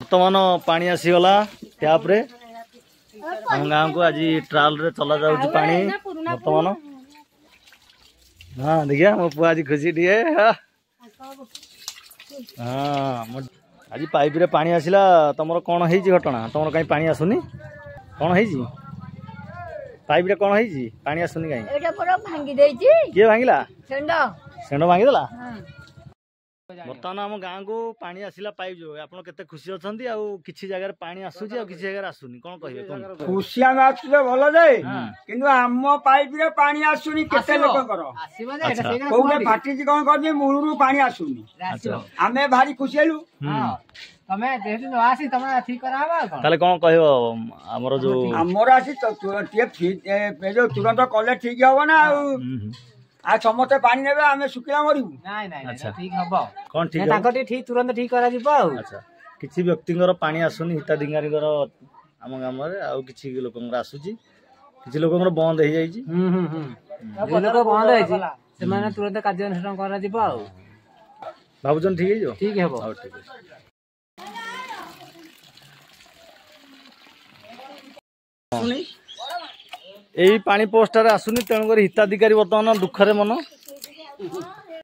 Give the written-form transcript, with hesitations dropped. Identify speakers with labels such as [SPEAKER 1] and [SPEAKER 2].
[SPEAKER 1] बर्तमान पानी आसीगला टैप रे हम गाँव को आज ट्राल रे चला जाऊँ पानी बर्तमान। हाँ देखिए मो पुआ आज खुशी टे। हाँ आज पाइप रे पानी आसिला। तुम कौन है घटना तुम कहीं पानी आसुनी कौन है पाइप रे कौन है पानी आसुनी कहीं किए भांगिला शेंड भांगीदेला। बर्तमान आम गाँव को पानी आसिला पाइप जो आप खुशी अच्छा किसी जगह पानी आसूची आ किसी जगह आसुनी कौन कहे
[SPEAKER 2] खुशी आम आसुले भल जाए किंतु आम पाइप रे पानी आसुनी केते लोककर कोउटे फाटी कौन कर मूलरू पानी आसुनी आमे भारी खुशी हेलु
[SPEAKER 3] तमे जेहेतु न आसी तमे ठीक कराबा
[SPEAKER 1] ताले कौन कहबो हमरो जो
[SPEAKER 2] हमरो आसी जो तुरंत कले ठीक हो ना आ समस्त पानी नेबे आमे सुकिला मरिबु
[SPEAKER 3] नाइ नाइ अच्छा ठीक हबो
[SPEAKER 1] कोन ठीक
[SPEAKER 3] है ताकटी ठीक तुरंत ठीक करा जिवो।
[SPEAKER 1] अच्छा किछि व्यक्तिगर पानी आसुनी हिताधिकारीगर आम गाम रे आ किछि लोकंगर आसुची किछि लोकंगर बंद हे जाईची
[SPEAKER 3] जे लोक बंद हे छी से माने तुरंत कार्यानुष्ठान करा जिवो आ
[SPEAKER 1] बाबूजन ठीक हे जो
[SPEAKER 3] ठीक हेबो
[SPEAKER 1] आ ठीक है यही पानी पोस्टर आसुनी तेणुक हिताधिकारी बर्तमान दुखरे मन